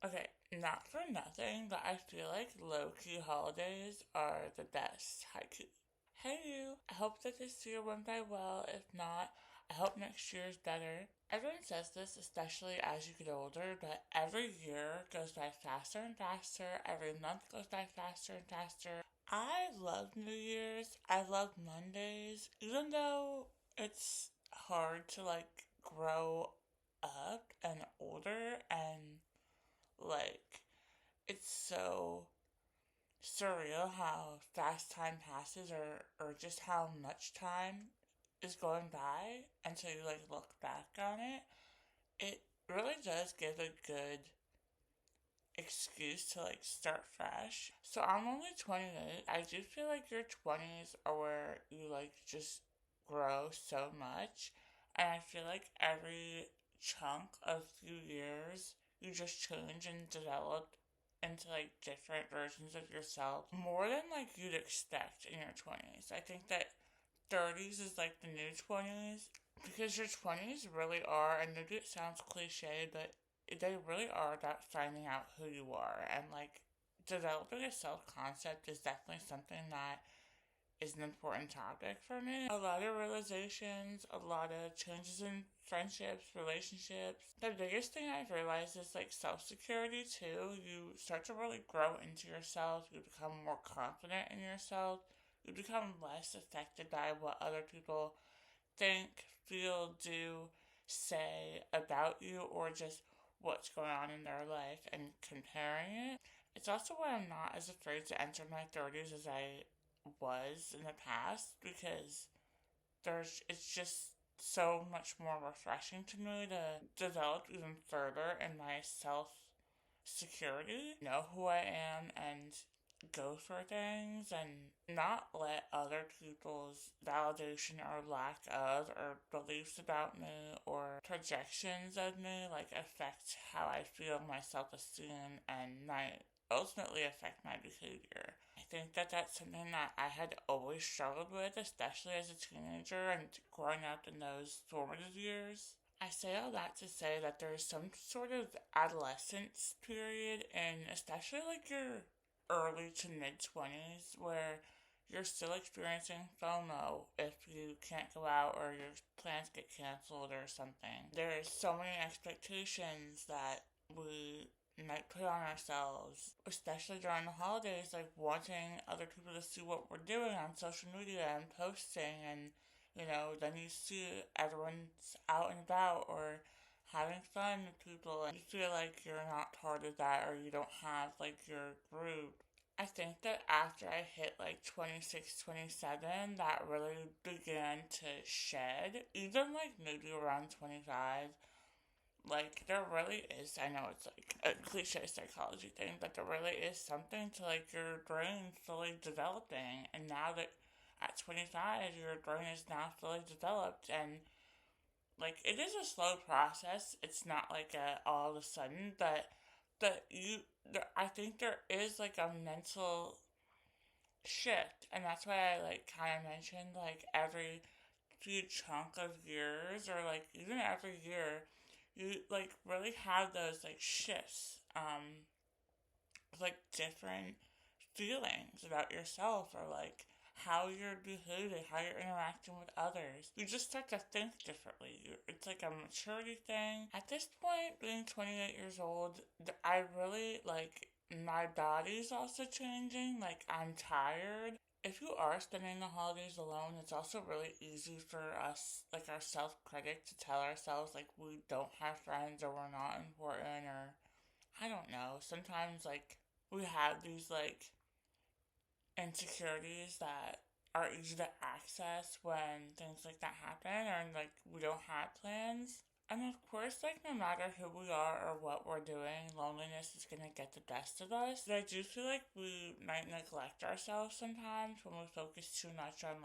Okay, not for nothing, but I feel like low-key holidays are the best. Haiku. Hey you, I hope that this year went by well. If not, I hope next year is better. Everyone says this, especially as you get older, but every year goes by faster and faster. Every month goes by faster and faster. I love New Year's. I love Mondays, even though it's hard to grow up and older and like, it's so surreal how fast time passes or just how much time is going by until you look back on it. It really does give a good excuse to start fresh. So I'm only 28. I do feel like your 20s are where you just grow so much. And I feel like every chunk of few years you just change and develop into different versions of yourself more than you'd expect in your 20s. I think that 30s is the new 20s because your 20s really are, and maybe it sounds cliche, but they really are about finding out who you are, and developing a self concept is definitely something that is an important topic for me. A lot of realizations, a lot of changes in friendships, relationships. The biggest thing I've realized is self security too. You start to really grow into yourself, you become more confident in yourself, you become less affected by what other people think, feel, do, say about you, or just what's going on in their life and comparing it. It's also why I'm not as afraid to enter my 30s as I was in the past because it's just so much more refreshing to me to develop even further in my self security, know who I am, and go for things and not let other people's validation or lack of or beliefs about me or projections of me affect how I feel, my self-esteem, and might ultimately affect my behavior. I think that that's something that I had always struggled with, especially as a teenager and growing up in those formative years. I say all that to say that there's some sort of adolescence period, and especially your early to mid 20s, where you're still experiencing FOMO if you can't go out or your plans get canceled or something. There's so many expectations that we might put on ourselves, especially during the holidays, wanting other people to see what we're doing on social media and posting, and then you see everyone's out and about or having fun with people, and you feel like you're not part of that or you don't have your group. I think that after I hit 26, 27, that really began to shed. Even maybe around 25, there really is, I know it's a cliche psychology thing, but there really is something to your brain fully developing. And now that at 25, your brain is now fully developed, and it is a slow process. It's not a all of a sudden, but I think there is a mental shift, and that's why I kind of mentioned every few chunk of years or even every year you really have those shifts, different feelings about yourself or how you're behaving, how you're interacting with others. You just start to think differently. It's a maturity thing. At this point, being 28 years old, I really my body's also changing. I'm tired. If you are spending the holidays alone, it's also really easy for us, our self critic, to tell ourselves we don't have friends or we're not important, or I don't know. Sometimes we have these insecurities that are easy to access when things like that happen, or we don't have plans. And of course, no matter who we are or what we're doing, loneliness is gonna get the best of us. But I do feel we might neglect ourselves sometimes when we focus too much on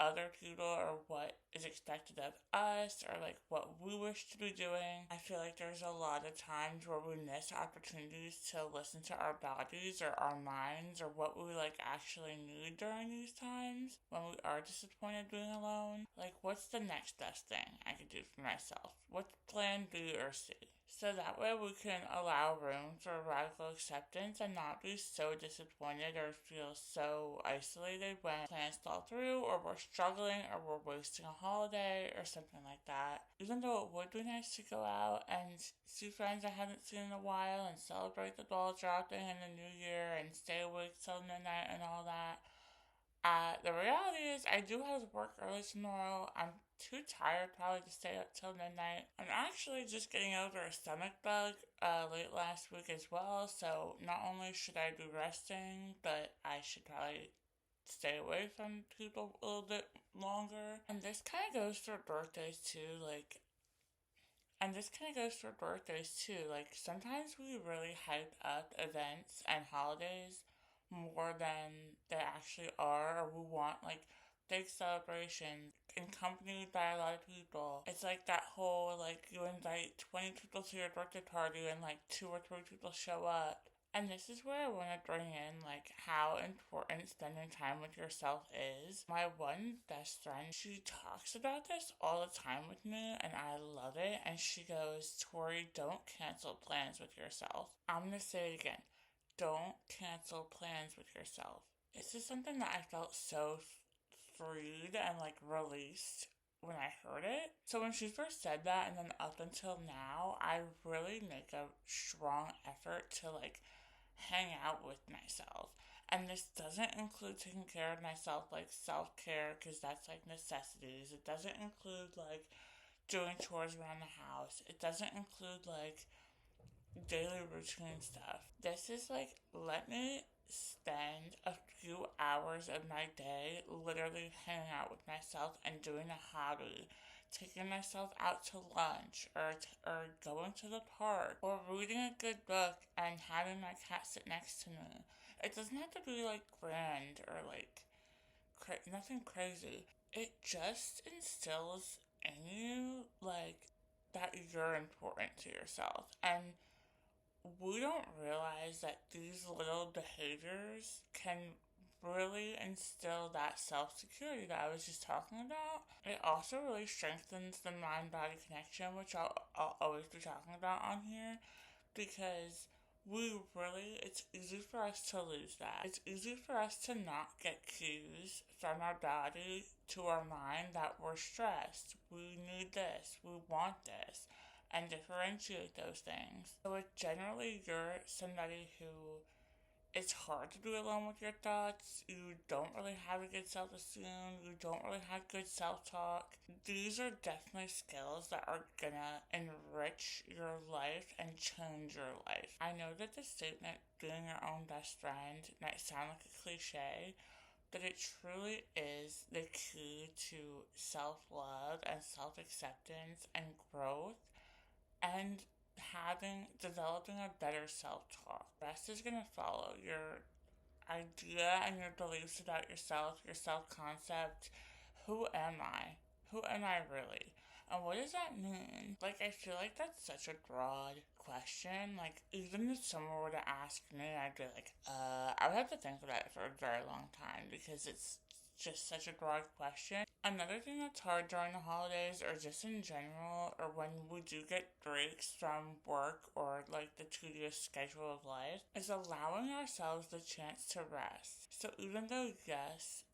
other people or what is expected of us or what we wish to be doing. I feel there's a lot of times where we miss opportunities to listen to our bodies or our minds or what we actually need during these times when we are disappointed being alone. What's the next best thing I could do for myself? What's plan B or C? So that way we can allow room for radical acceptance and not be so disappointed or feel so isolated when plans fall through or we're struggling or we're wasting a holiday or something like that. Even though it would be nice to go out and see friends I haven't seen in a while and celebrate the ball dropping in the new year and stay awake till midnight and all that, the reality is, I do have to work early tomorrow. I'm too tired probably to stay up till midnight. I'm actually just getting over a stomach bug late last week as well, so not only should I be resting, but I should probably stay away from people a little bit longer. And this kind of goes for birthdays too, like sometimes we really hype up events and holidays more than they actually are, or we want like big celebrations accompanied by a lot of people. It's like that whole like you invite 20 people to your birthday party and like 2 or 3 people show up. And this is where I want to bring in like how important spending time with yourself is. My one best friend, she talks about this all the time with me and I love it. And she goes, Tori, don't cancel plans with yourself. I'm going to say it again. Don't cancel plans with yourself. This is something that I felt so freed and like released when I heard it. So when she first said that and then up until now, I really make a strong effort to like hang out with myself. And this doesn't include taking care of myself like self care because that's like necessities. It doesn't include like doing chores around the house. It doesn't include like daily routine stuff. This is like, let me spend a few hours of my day literally hanging out with myself and doing a hobby. Taking myself out to lunch or going to the park or reading a good book and having my cat sit next to me. It doesn't have to be like grand or like nothing crazy. It just instills in you like that you're important to yourself. And we don't realize that these little behaviors can really instill that self security that I was just talking about. It also really strengthens the mind body connection, which I'll always be talking about on here, because it's easy for us to lose that. It's easy for us to not get cues from our body to our mind that we're stressed. We need this. We want this. And differentiate those things. So if generally you're somebody who it's hard to be alone with your thoughts, you don't really have a good self esteem, you don't really have good self talk, these are definitely skills that are gonna enrich your life and change your life. I know that the statement being your own best friend might sound like a cliche, but it truly is the key to self love and self acceptance and growth and developing a better self talk. The rest is gonna follow. Your idea and your beliefs about yourself, your self concept. Who am I? Who am I really? And what does that mean? Like, I feel like that's such a broad question. Like, even if someone were to ask me, I'd be like, I would have to think about it for a very long time because it's just such a broad question. Another thing that's hard during the holidays or just in general or when we do get breaks from work or like the tedious schedule of life is allowing ourselves the chance to rest. So even though yes,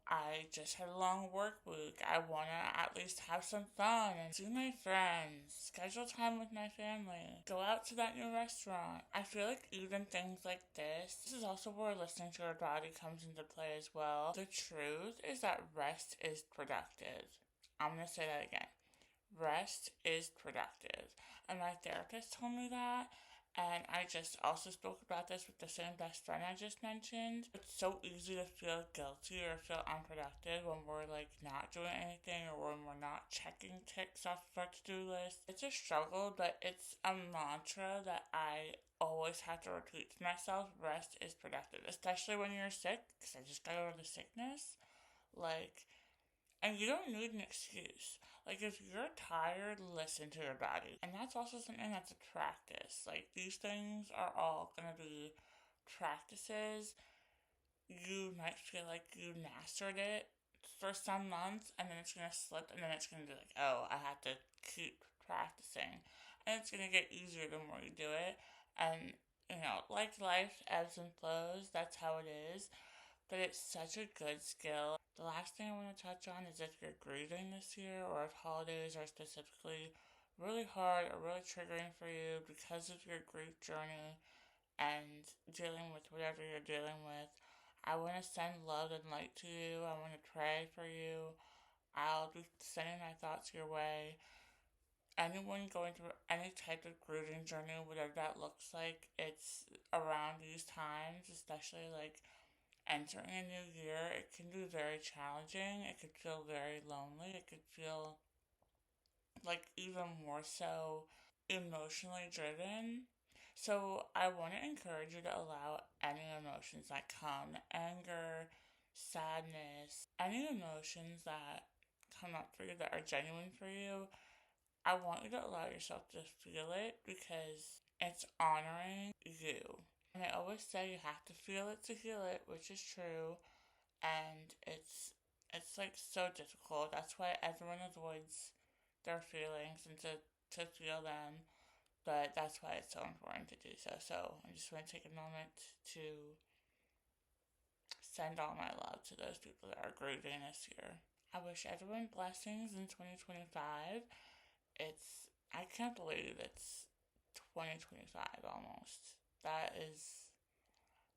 I just had a long work week. I want to at least have some fun and see my friends, schedule time with my family, go out to that new restaurant. I feel like even things like this is also where listening to your body comes into play as well. The truth is that rest is productive. I'm going to say that again. Rest is productive. And my therapist told me that. And I just also spoke about this with the same best friend I just mentioned. It's so easy to feel guilty or feel unproductive when we're like not doing anything or when we're not checking ticks off of our to-do list. It's a struggle, but it's a mantra that I always have to repeat to myself. Rest is productive, especially when you're sick, because I just got over the sickness. Like, and you don't need an excuse. Like, if you're tired, listen to your body. And that's also something that's a practice. Like, these things are all going to be practices. You might feel like you mastered it for some months, and then it's going to slip, and then it's going to be like, oh, I have to keep practicing. And it's going to get easier the more you do it. And, like life ebbs and flows, that's how it is. But it's such a good skill. The last thing I want to touch on is if you're grieving this year or if holidays are specifically really hard or really triggering for you because of your grief journey and dealing with whatever you're dealing with. I want to send love and light to you. I want to pray for you. I'll be sending my thoughts your way. Anyone going through any type of grieving journey, whatever that looks like, it's around these times, especially like entering a new year, it can be very challenging. It could feel very lonely. It could feel like even more so emotionally driven. So I want to encourage you to allow any emotions that come, anger, sadness, any emotions that come up for you that are genuine for you. I want you to allow yourself to feel it because it's honoring you. And I always say you have to feel it to heal it, which is true. And it's like so difficult. That's why everyone avoids their feelings and to feel them. But that's why it's so important to do so. So I just want to take a moment to send all my love to those people that are grieving this year. I wish everyone blessings in 2025. I can't believe it's 2025 almost. That is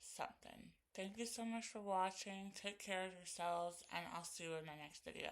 something. Thank you so much for watching. Take care of yourselves, and I'll see you in my next video.